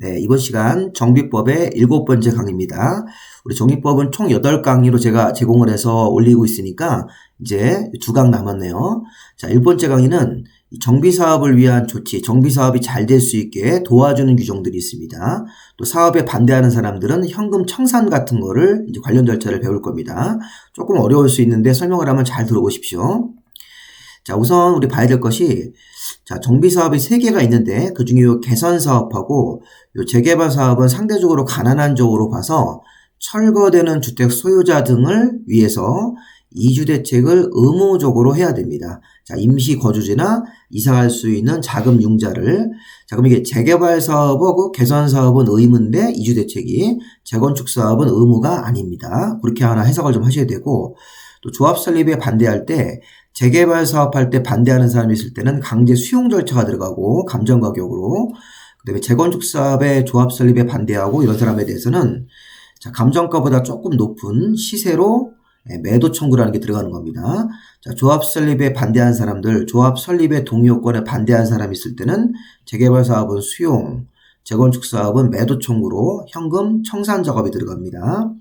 네, 이번 시간 정비법의 7번째 강의입니다. 우리 정비법은 총 8강의로 제가 제공을 해서 올리고 있으니까 이제 2강 남았네요. 자, 1번째 강의는 정비사업을 위한 조치, 정비사업이 잘 될 수 있게 도와주는 규정들이 있습니다. 또 사업에 반대하는 사람들은 현금 청산 같은 거를 이제 관련 절차를 배울 겁니다. 조금 어려울 수 있는데 설명을 하면 잘 들어보십시오. 자, 우선 우리 봐야 될 것이 자, 정비사업이 3개가 있는데 그 중에 요 개선사업하고 요 재개발사업은 상대적으로 가난한 쪽으로 봐서 철거되는 주택 소유자 등을 위해서 이주대책을 의무적으로 해야 됩니다. 자, 임시거주지나 이사갈 수 있는 자금 융자를 자, 그럼 이게 재개발사업하고 개선사업은 의무인데 이주대책이 재건축사업은 의무가 아닙니다. 그렇게 하나 해석을 좀 하셔야 되고 또 조합 설립에 반대할 때 재개발 사업할 때 반대하는 사람이 있을 때는 강제 수용 절차가 들어가고 감정 가격으로 그다음에 재건축 사업의 조합 설립에 반대하고 이런 사람에 대해서는 자, 감정가보다 조금 높은 시세로 매도 청구라는 게 들어가는 겁니다. 자, 조합 설립에 반대하는 사람들, 조합 설립의 동의요건에 반대하는 사람이 있을 때는 재개발 사업은 수용, 재건축 사업은 매도 청구로 현금 청산 작업이 들어갑니다.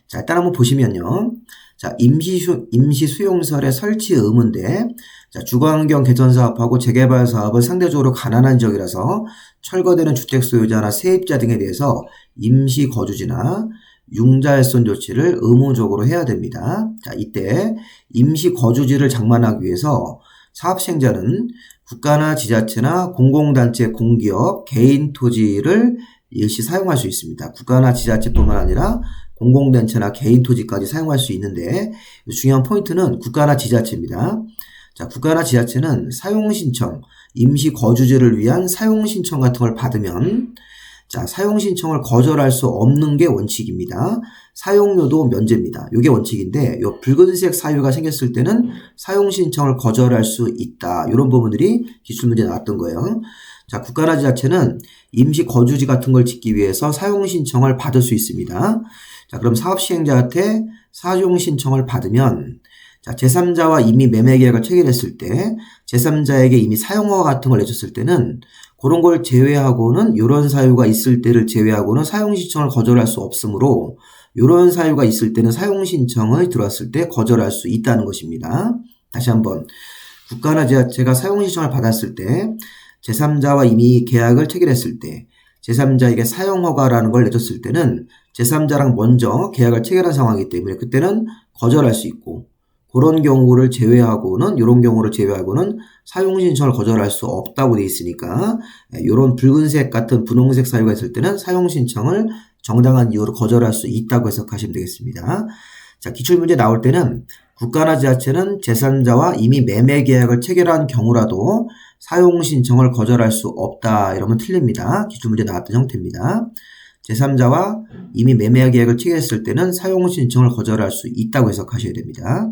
자, 일단 한번 보시면요. 자, 임시 수용설의 설치 의무인데, 자, 주거환경 개선 사업하고 재개발 사업은 상대적으로 가난한 지역이라서 철거되는 주택 소유자나 세입자 등에 대해서 임시 거주지나 융자 훼손 조치를 의무적으로 해야 됩니다. 자, 이때 임시 거주지를 장만하기 위해서 사업 시행자는 국가나 지자체나 공공단체, 공기업, 개인 토지를 일시 사용할 수 있습니다. 국가나 지자체뿐만 아니라 공공단체나 개인 토지까지 사용할 수 있는데 중요한 포인트는 국가나 지자체입니다. 자, 국가나 지자체는 사용신청, 임시거주지를 위한 사용신청 같은 걸 받으면 자, 사용신청을 거절할 수 없는 게 원칙입니다. 사용료도 면제입니다. 이게 원칙인데 요 붉은색 사유가 생겼을 때는 사용신청을 거절할 수 있다. 이런 부분들이 기출문제에 나왔던 거예요. 자, 국가나 지자체는 임시거주지 같은 걸 짓기 위해서 사용신청을 받을 수 있습니다. 자, 그럼 사업시행자한테 사용신청을 받으면 자, 제3자와 이미 매매계약을 체결했을 때 제3자에게 이미 사용허가 같은 걸 내줬을 때는 그런 걸 제외하고는 이런 사유가 있을 때를 제외하고는 사용신청을 거절할 수 없으므로 이런 사유가 있을 때는 사용신청을 들어왔을 때 거절할 수 있다는 것입니다. 다시 한번 국가나 지자체가 사용신청을 받았을 때 제3자와 이미 계약을 체결했을 때 제3자에게 사용허가라는 걸 내줬을 때는 제3자랑 먼저 계약을 체결한 상황이기 때문에 그때는 거절할 수 있고 그런 경우를 제외하고는 이런 경우를 제외하고는 사용신청을 거절할 수 없다고 돼 있으니까 이런 붉은색 같은 분홍색 사유가 있을 때는 사용신청을 정당한 이유로 거절할 수 있다고 해석하시면 되겠습니다. 자, 기출문제 나올 때는 국가나 지자체는 제3자와 이미 매매 계약을 체결한 경우라도 사용신청을 거절할 수 없다 이러면 틀립니다. 기출문제 나왔던 형태입니다. 제3자와 이미 매매 계약을 체결했을 때는 사용신청을 거절할 수 있다고 해석하셔야 됩니다.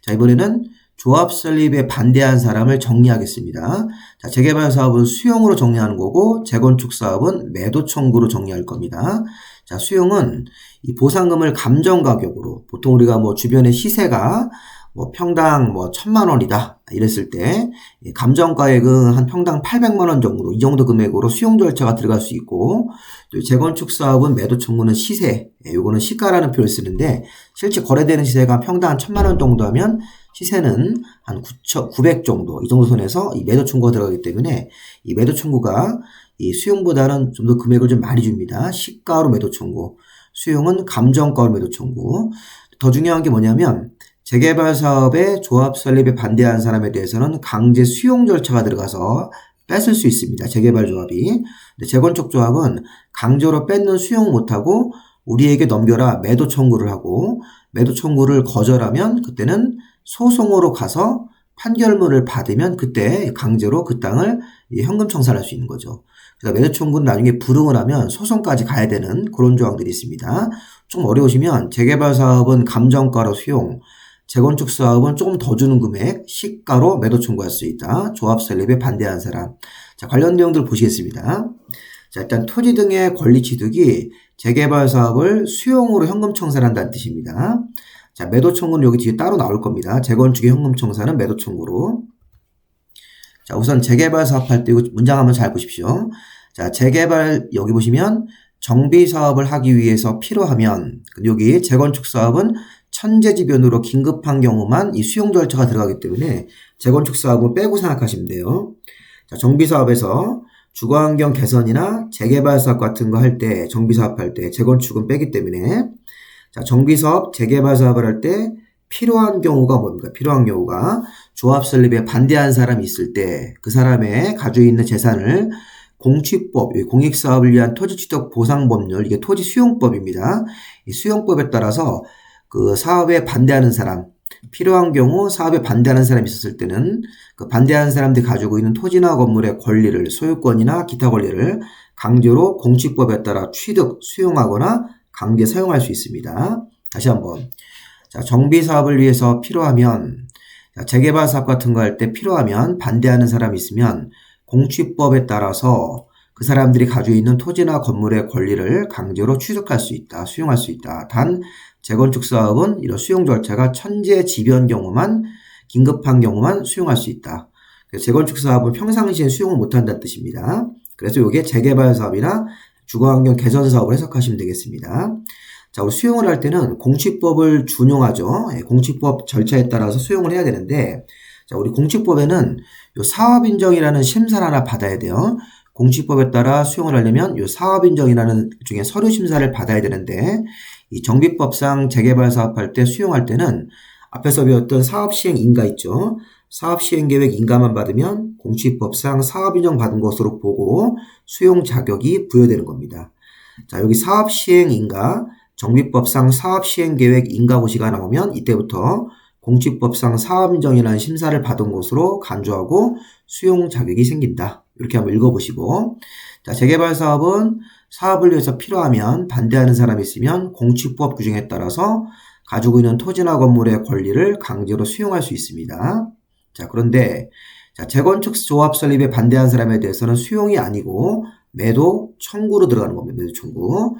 자, 이번에는 조합 설립에 반대한 사람을 정리하겠습니다. 자, 재개발 사업은 수용으로 정리하는 거고 재건축 사업은 매도 청구로 정리할 겁니다. 자, 수용은 이 보상금을 감정 가격으로 보통 우리가 뭐 주변의 시세가 뭐 평당 뭐 1,000만 원이다 이랬을 때 감정가액은 한 평당 800만 원 정도 이 정도 금액으로 수용 절차가 들어갈 수 있고 또 재건축 사업은 매도 청구는 시세 요거는 시가라는 표현을 쓰는데 실제 거래되는 시세가 평당 한 1,000만 원 정도 하면 시세는 한 900 정도 이 정도 선에서 이 매도 청구가 들어가기 때문에 이 매도 청구가 이 수용보다는 좀 더 금액을 좀 많이 줍니다. 시가로 매도 청구 수용은 감정가로 매도 청구 더 중요한 게 뭐냐면 재개발 사업의 조합 설립에 반대하는 사람에 대해서는 강제 수용 절차가 들어가서 뺏을 수 있습니다. 재개발 조합이. 근데 재건축 조합은 강제로 뺏는 수용 못하고 우리에게 넘겨라 매도 청구를 하고 매도 청구를 거절하면 그때는 소송으로 가서 판결문을 받으면 그때 강제로 그 땅을 현금 청산할 수 있는 거죠. 그래서 매도 청구는 나중에 불응을 하면 소송까지 가야 되는 그런 조항들이 있습니다. 좀 어려우시면 재개발 사업은 감정가로 수용 재건축 사업은 조금 더 주는 금액, 시가로 매도 청구할 수 있다. 조합 설립에 반대하는 사람. 자, 관련 내용들 보시겠습니다. 자, 일단 토지 등의 권리 취득이 재개발 사업을 수용으로 현금 청산한다는 뜻입니다. 자, 매도 청구는 여기 뒤에 따로 나올 겁니다. 재건축의 현금 청산은 매도 청구로. 자, 우선 재개발 사업할 때 이거 문장 한번 잘 보십시오. 자, 재개발 여기 보시면 정비 사업을 하기 위해서 필요하면 여기 재건축 사업은 천재지변으로 긴급한 경우만 이 수용 절차가 들어가기 때문에 재건축 사업은 빼고 생각하시면 돼요. 자, 정비 사업에서 주거환경 개선이나 재개발 사업 같은 거 할 때, 정비 사업 할 때 재건축은 빼기 때문에 자, 정비 사업, 재개발 사업을 할 때 필요한 경우가 뭡니까? 필요한 경우가 조합 설립에 반대한 사람이 있을 때 그 사람의 가지고 있는 재산을 공취법, 공익사업을 위한 토지취득 보상법률, 이게 토지수용법입니다. 이 수용법에 따라서 그 사업에 반대하는 사람, 필요한 경우 사업에 반대하는 사람이 있었을 때는 그 반대하는 사람들이 가지고 있는 토지나 건물의 권리를, 소유권이나 기타 권리를 강제로 공취법에 따라 취득, 수용하거나 강제 사용할 수 있습니다. 다시 한번. 자, 정비 사업을 위해서 필요하면, 자, 재개발 사업 같은 거 할 때 필요하면 반대하는 사람이 있으면 공취법에 따라서 그 사람들이 가지고 있는 토지나 건물의 권리를 강제로 취득할 수 있다, 수용할 수 있다. 단 재건축 사업은 이런 수용 절차가 천재지변 경우만, 긴급한 경우만 수용할 수 있다. 그래서 재건축 사업은 평상시에 수용을 못한다는 뜻입니다. 그래서 이게 재개발 사업이나 주거환경 개선 사업을 해석하시면 되겠습니다. 자, 우리 수용을 할 때는 공취법을 준용하죠. 공취법 절차에 따라서 수용을 해야 되는데, 자, 우리 공취법에는 요 사업인정이라는 심사를 하나 받아야 돼요. 공취법에 따라 수용을 하려면 요 사업인정이라는 중에 서류 심사를 받아야 되는데, 이 정비법상 재개발 사업할 때 수용할 때는 앞에서 배웠던 사업시행 인가 있죠. 사업시행계획 인가만 받으면 공취법상 사업인정 받은 것으로 보고 수용 자격이 부여되는 겁니다. 자, 여기 사업시행 인가, 정비법상 사업시행계획 인가고시가 나오면 이때부터 공취법상 사업인정이라는 심사를 받은 것으로 간주하고 수용 자격이 생긴다. 이렇게 한번 읽어보시고, 자, 재개발 사업은 사업을 위해서 필요하면 반대하는 사람이 있으면 공취법 규정에 따라서 가지고 있는 토지나 건물의 권리를 강제로 수용할 수 있습니다. 자, 그런데 자, 재건축 조합 설립에 반대한 사람에 대해서는 수용이 아니고 매도 청구로 들어가는 겁니다. 매도 청구.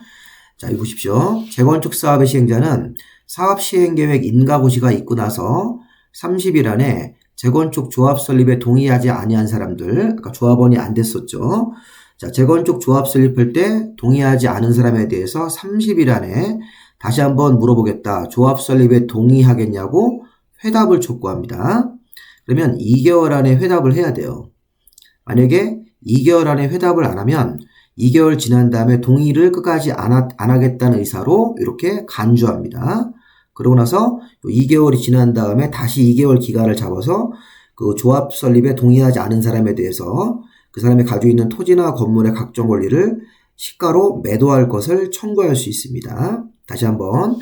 자, 이거 보십시오. 재건축 사업의 시행자는 사업 시행계획 인가고시가 있고 나서 30일 안에 재건축 조합 설립에 동의하지 아니한 사람들, 그러니까 조합원이 안 됐었죠. 자, 재건축 조합 설립할 때 동의하지 않은 사람에 대해서 30일 안에 다시 한번 물어보겠다. 조합 설립에 동의하겠냐고 회답을 촉구합니다. 그러면 2개월 안에 회답을 해야 돼요. 만약에 2개월 안에 회답을 안 하면 2개월 지난 다음에 동의를 끝까지 안 하겠다는 의사로 이렇게 간주합니다. 그러고 나서 2개월이 지난 다음에 다시 2개월 기간을 잡아서 그 조합 설립에 동의하지 않은 사람에 대해서 그 사람이 가지고 있는 토지나 건물의 각종 권리를 시가로 매도할 것을 청구할 수 있습니다. 다시 한번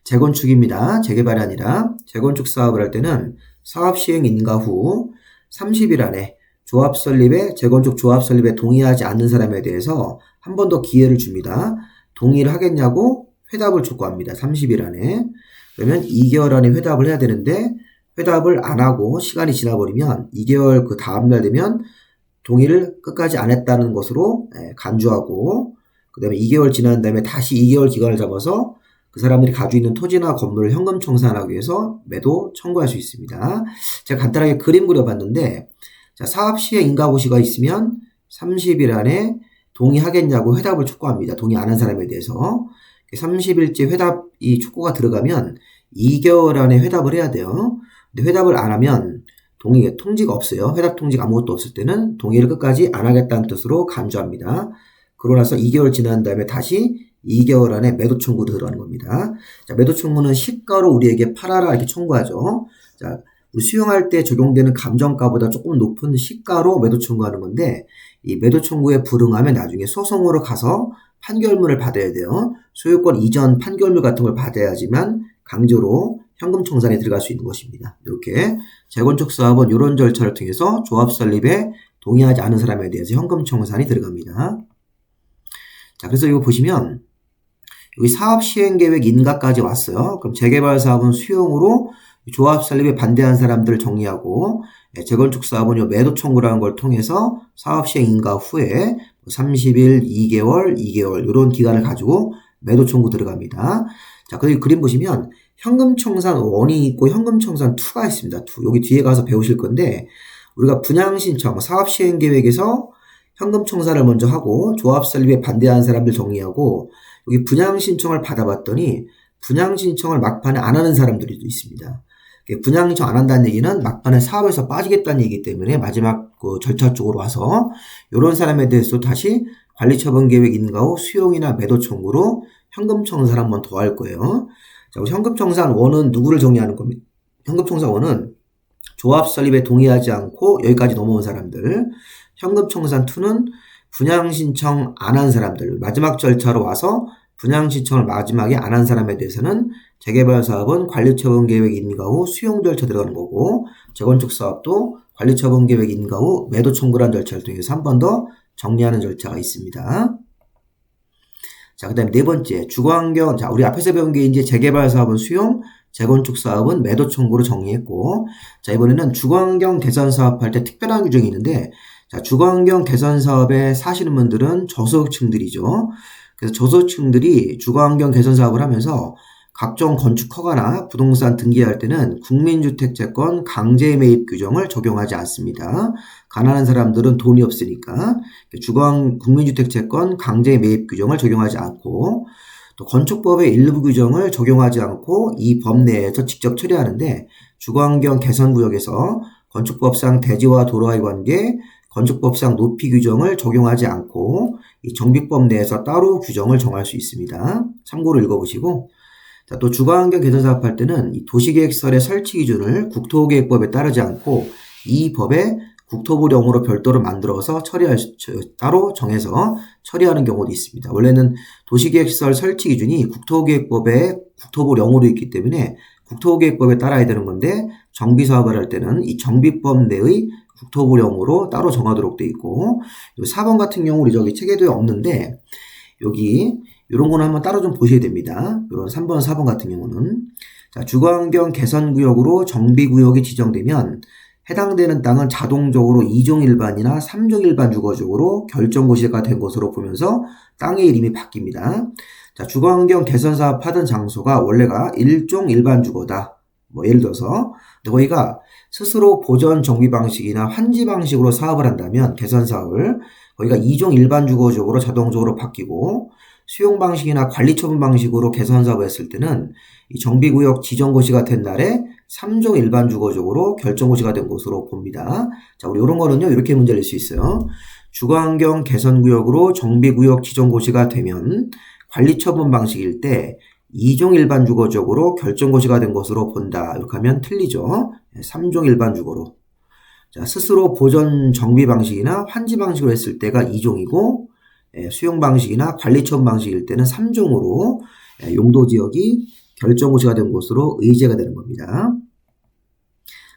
재건축입니다. 재개발이 아니라 재건축 사업을 할 때는 사업 시행 인가 후 30일 안에 조합 설립에 재건축 조합 설립에 동의하지 않는 사람에 대해서 한 번 더 기회를 줍니다. 동의를 하겠냐고 회답을 촉구합니다. 30일 안에. 그러면 2개월 안에 회답을 해야 되는데 회답을 안 하고 시간이 지나버리면 2개월 그 다음날 되면 동의를 끝까지 안 했다는 것으로 간주하고 그 다음에 2개월 지난 다음에 다시 2개월 기간을 잡아서 그 사람들이 가지고 있는 토지나 건물을 현금 청산하기 위해서 매도 청구할 수 있습니다. 제가 간단하게 그림 그려봤는데 자, 사업 시행 인가고시가 있으면 30일 안에 동의하겠냐고 회답을 촉구합니다. 동의 안 한 사람에 대해서. 30일째 회답이 촉구가 들어가면 2개월 안에 회답을 해야 돼요. 근데 회답을 안 하면 통지가 없어요. 회답 통지가 아무것도 없을 때는 동의를 끝까지 안 하겠다는 뜻으로 간주합니다. 그러고 나서 2개월 지난 다음에 다시 2개월 안에 매도 청구로 들어가는 겁니다. 자, 매도 청구는 시가로 우리에게 팔아라 이렇게 청구하죠. 자, 우리 수용할 때 적용되는 감정가보다 조금 높은 시가로 매도 청구하는 건데 이 매도 청구에 불응하면 나중에 소송으로 가서 판결문을 받아야 돼요. 소유권 이전 판결문 같은 걸 받아야지만 강제로 현금 청산에 들어갈 수 있는 것입니다. 이렇게 재건축 사업은 이런 절차를 통해서 조합 설립에 동의하지 않은 사람에 대해서 현금 청산이 들어갑니다. 자, 그래서 이거 보시면 여기 사업 시행 계획 인가까지 왔어요. 그럼 재개발 사업은 수용으로 조합 설립에 반대한 사람들을 정리하고 재건축 사업은 이 매도 청구라는 걸 통해서 사업 시행 인가 후에 30일, 2개월 이런 기간을 가지고 매도 청구 들어갑니다. 자, 그리고 그림 보시면 현금 청산 1이 있고 현금 청산 2가 있습니다. 2. 여기 뒤에 가서 배우실 건데 우리가 분양 신청, 사업 시행 계획에서 현금 청산을 먼저 하고 조합 설립에 반대하는 사람들 정리하고 여기 분양 신청을 받아봤더니 분양 신청을 막판에 안 하는 사람들이 또 있습니다. 분양 신청 안 한다는 얘기는 막판에 사업에서 빠지겠다는 얘기이기 때문에 마지막 그 절차 쪽으로 와서 이런 사람에 대해서 다시 관리처분계획 인가 후 수용이나 매도 청구로 현금 청산을 한번 더 할 거예요. 자, 현금 청산 1은 누구를 정리하는 겁니다. 현금 청산 1은 조합 설립에 동의하지 않고 여기까지 넘어온 사람들. 현금 청산 2는 분양 신청 안 한 사람들. 마지막 절차로 와서 분양 신청을 마지막에 안 한 사람에 대해서는 재개발 사업은 관리처분 계획 인가 후 수용 절차 들어가는 거고, 재건축 사업도 관리처분 계획 인가 후 매도 청구라는 절차를 통해서 한 번 더 정리하는 절차가 있습니다. 자, 그 다음에 네 번째, 주거환경. 자, 우리 앞에서 배운 게 이제 재개발 사업은 수용, 재건축 사업은 매도 청구로 정리했고, 자, 이번에는 주거환경 개선 사업할 때 특별한 규정이 있는데, 자, 주거환경 개선 사업에 사시는 분들은 저소득층들이죠. 그래서 저소득층들이 주거환경 개선 사업을 하면서 각종 건축 허가나 부동산 등기할 때는 국민주택채권 강제 매입 규정을 적용하지 않습니다. 가난한 사람들은 돈이 없으니까 국민주택채권 강제 매입 규정을 적용하지 않고, 또 건축법의 일부 규정을 적용하지 않고 이 법 내에서 직접 처리하는데, 주거환경 개선구역에서 건축법상 대지와 도로와의 관계, 건축법상 높이 규정을 적용하지 않고 이 정비법 내에서 따로 규정을 정할 수 있습니다. 참고로 읽어보시고, 자, 또 주거환경 개선 사업할 때는 이 도시계획설의 설치 기준을 국토계획법에 따르지 않고 이 법에 국토부령으로 별도로 만들어서 따로 정해서 처리하는 경우도 있습니다. 원래는 도시계획설 설치 기준이 국토계획법에 국토부령으로 있기 때문에 국토계획법에 따라야 되는 건데, 정비사업을 할 때는 이 정비법 내의 국토부령으로 따로 정하도록 되어 있고, 4번 같은 경우 우리 저기 체계도에 없는데 여기 이런 거는 한번 따로 좀 보셔야 됩니다. 이런 3번, 4번 같은 경우는, 자, 주거환경 개선구역으로 정비구역이 지정되면 해당되는 땅은 자동적으로 2종 일반이나 3종 일반 주거지역으로 결정고시가 된 것으로 보면서 땅의 이름이 바뀝니다. 자, 주거환경 개선 사업 하던 장소가 원래가 1종 일반 주거다. 뭐 예를 들어서 거기가 스스로 보전 정비 방식이나 환지 방식으로 사업을 한다면 개선 사업을 거기가 2종 일반 주거지역으로 자동적으로 바뀌고, 수용 방식이나 관리 처분 방식으로 개선 사업을 했을 때는 이 정비구역 지정고시가 된 날에 3종 일반 주거지역으로 결정고시가 된 것으로 봅니다. 자, 우리 이런 거는요, 이렇게 문제 낼 수 있어요. 주거환경 개선구역으로 정비구역 지정고시가 되면 관리 처분 방식일 때 2종 일반 주거지역으로 결정고시가 된 것으로 본다. 이렇게 하면 틀리죠. 3종 일반 주거로. 자, 스스로 보전 정비 방식이나 환지 방식으로 했을 때가 2종이고, 수용 방식이나 관리 처분 방식일 때는 3종으로 용도 지역이 결정고시가 된 것으로 의제가 되는 겁니다.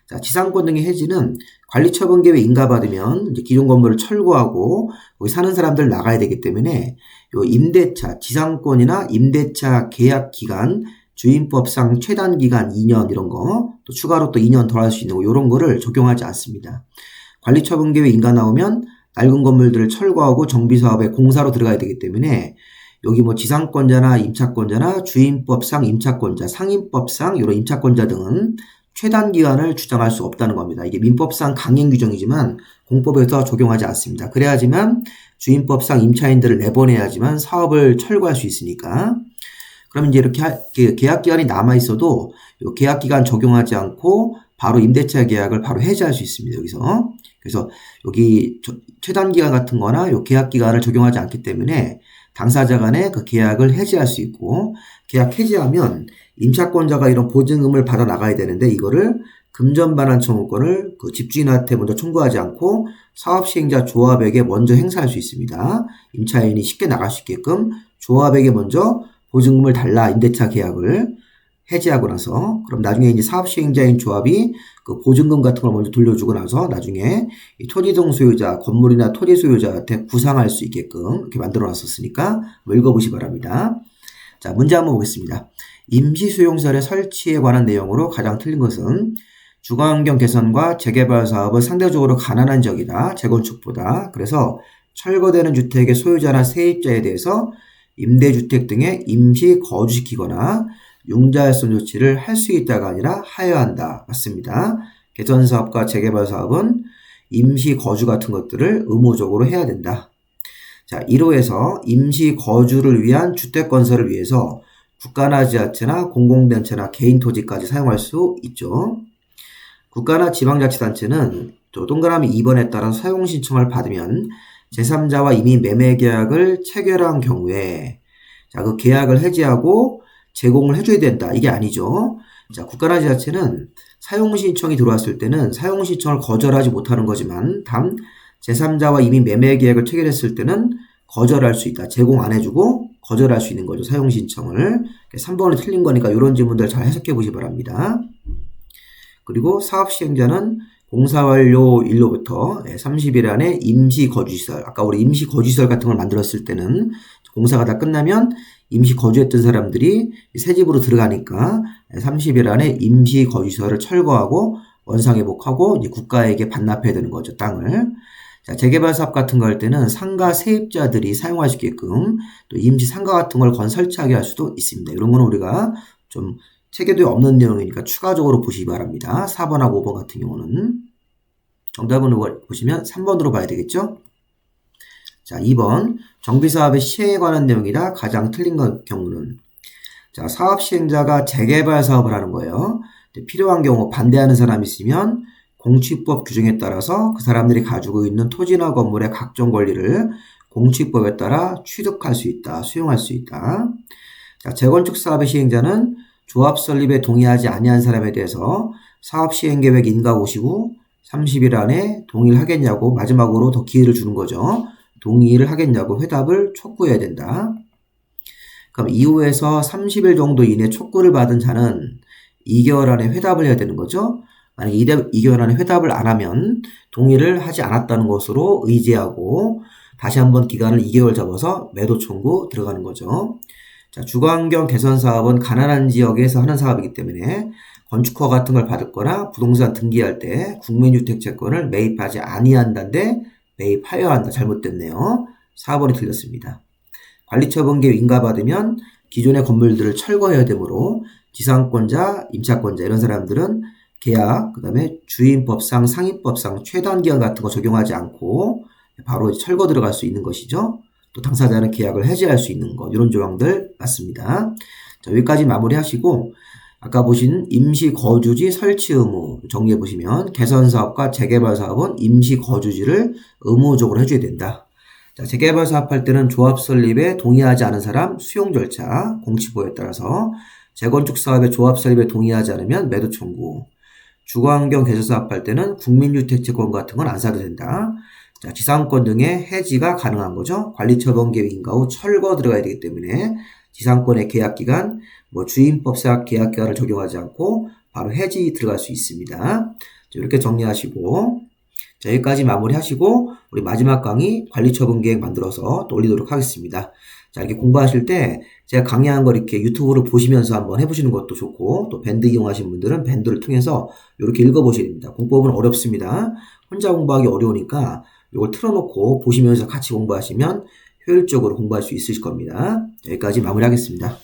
자, 지상권 등의 해지는 관리처분계획 인가받으면 이제 기존 건물을 철거하고 거기 사는 사람들 나가야 되기 때문에 요 임대차, 지상권이나 임대차 계약 기간, 주임법상 최단 기간 2년 이런 거, 또 추가로 또 2년 더 할 수 있는 거, 이런 거를 적용하지 않습니다. 관리처분계획 인가 나오면 낡은 건물들을 철거하고 정비사업에 공사로 들어가야 되기 때문에 여기 뭐 지상권자나 임차권자나 주임법상 임차권자, 상임법상 이런 임차권자 등은 최단 기간을 주장할 수 없다는 겁니다. 이게 민법상 강행 규정이지만 공법에서 적용하지 않습니다. 그래야지만 주임법상 임차인들을 내보내야지만 사업을 철거할 수 있으니까. 그럼 이제 이렇게 계약 기간이 남아 있어도 이 계약 기간 적용하지 않고 바로 임대차 계약을 바로 해지할 수 있습니다. 여기서. 그래서 여기 최단 기간 같은 거나 이 계약 기간을 적용하지 않기 때문에 당사자 간에 그 계약을 해지할 수 있고, 계약 해지하면 임차권자가 이런 보증금을 받아 나가야 되는데 이거를 금전반환 청구권을 그 집주인한테 먼저 청구하지 않고 사업시행자 조합에게 먼저 행사할 수 있습니다. 임차인이 쉽게 나갈 수 있게끔 조합에게 먼저 보증금을 달라 임대차 계약을 해지하고 나서, 그럼 나중에 이제 사업시행자인 조합이 그 보증금 같은 걸 먼저 돌려주고 나서 나중에 이 토지동 소유자, 건물이나 토지 소유자한테 구상할 수 있게끔 이렇게 만들어 놨었으니까 읽어보시 바랍니다. 자, 문제 한번 보겠습니다. 임시수용설의 설치에 관한 내용으로 가장 틀린 것은 주거환경 개선과 재개발 사업은 상대적으로 가난한 지역이다. 재건축보다. 그래서 철거되는 주택의 소유자나 세입자에 대해서 임대주택 등에 임시 거주시키거나 융자활성 조치를 할 수 있다가 아니라 하여야 한다. 맞습니다. 개선사업과 재개발 사업은 임시 거주 같은 것들을 의무적으로 해야 된다. 자, 1호에서 임시 거주를 위한 주택 건설을 위해서 국가나 지자체나 공공단체나 개인 토지까지 사용할 수 있죠. 국가나 지방자치단체는 또 동그라미 2번에 따라 사용 신청을 받으면 제3자와 이미 매매 계약을 체결한 경우에 자, 그 계약을 해지하고 제공을 해줘야 된다. 이게 아니죠. 자, 국가나 지자체는 사용 신청이 들어왔을 때는 사용 신청을 거절하지 못하는 거지만 단 제3자와 이미 매매 계약을 체결했을 때는 거절할 수 있다. 제공 안 해주고 거절할 수 있는 거죠. 사용 신청을. 3번이 틀린 거니까 이런 질문들 잘 해석해 보시기 바랍니다. 그리고 사업 시행자는 공사 완료일로부터 30일 안에 임시 거주시설, 아까 우리 임시 거주시설 같은 걸 만들었을 때는 공사가 다 끝나면 임시 거주했던 사람들이 새 집으로 들어가니까 30일 안에 임시 거주시설을 철거하고 원상회복하고 이제 국가에게 반납해야 되는 거죠, 땅을. 자, 재개발 사업 같은 거 할 때는 상가 세입자들이 사용할 수 있게끔 또 임시 상가 같은 걸 설치하게 할 수도 있습니다. 이런 거는 우리가 좀 체계도에 없는 내용이니까 추가적으로 보시기 바랍니다. 4번하고 5번 같은 경우는. 정답은 보시면 3번으로 봐야 되겠죠? 자, 2번. 정비사업의 시행에 관한 내용이다. 가장 틀린 경우는. 자, 사업 시행자가 재개발 사업을 하는 거예요. 필요한 경우 반대하는 사람이 있으면 공취법 규정에 따라서 그 사람들이 가지고 있는 토지나 건물의 각종 권리를 공취법에 따라 취득할 수 있다. 수용할 수 있다. 자, 재건축 사업의 시행자는 조합 설립에 동의하지 아니한 사람에 대해서 사업 시행 계획 인가 오시고 30일 안에 동의를 하겠냐고 마지막으로 더 기회를 주는 거죠. 동의를 하겠냐고 회답을 촉구해야 된다. 그럼 이후에서 30일 정도 이내 촉구를 받은 자는 2개월 안에 회답을 해야 되는 거죠. 만약 2개월 안에 회답을 안 하면 동의를 하지 않았다는 것으로 의제하고 다시 한번 기간을 2개월 잡아서 매도 청구 들어가는 거죠. 자, 주거환경 개선 사업은 가난한 지역에서 하는 사업이기 때문에 건축허 같은 걸 받을 거나 부동산 등기할 때 국민주택 채권을 매입하지 아니한다인데 매입하여야 한다. 잘못됐네요. 4번이 틀렸습니다. 관리처분계획 인가받으면 기존의 건물들을 철거해야 되므로 지상권자, 임차권자 이런 사람들은 계약, 그 다음에 주임법상, 상임법상 최단기간 같은 거 적용하지 않고 바로 철거 들어갈 수 있는 것이죠. 또 당사자는 계약을 해지할 수 있는 것, 이런 조항들 맞습니다. 자, 여기까지 마무리하시고 아까 보신 임시 거주지 설치 의무 정리해 보시면 개선 사업과 재개발 사업은 임시 거주지를 의무적으로 해줘야 된다. 자, 재개발 사업할 때는 조합 설립에 동의하지 않은 사람 수용 절차 공취법에 따라서 재건축 사업에 조합 설립에 동의하지 않으면 매도 청구. 주거환경 개선 사업할 때는 국민주택 채권 같은 건 안 사도 된다. 자, 지상권 등의 해지가 가능한 거죠. 관리처분 계획 인가 후 철거 들어가야 되기 때문에 지상권의 계약기간, 주임법상 계약기간을 적용하지 않고 바로 해지 들어갈 수 있습니다. 자, 이렇게 정리하시고 자, 여기까지 마무리하시고 우리 마지막 강의 관리처분 계획 만들어서 또 올리도록 하겠습니다. 자, 이렇게 공부하실 때 제가 강의한 거 이렇게 유튜브로 보시면서 한번 해보시는 것도 좋고 또 밴드 이용하시는 분들은 밴드를 통해서 이렇게 읽어보셔야 됩니다. 공법은 어렵습니다. 혼자 공부하기 어려우니까 이걸 틀어놓고 보시면서 같이 공부하시면 효율적으로 공부할 수 있으실 겁니다. 여기까지 마무리하겠습니다.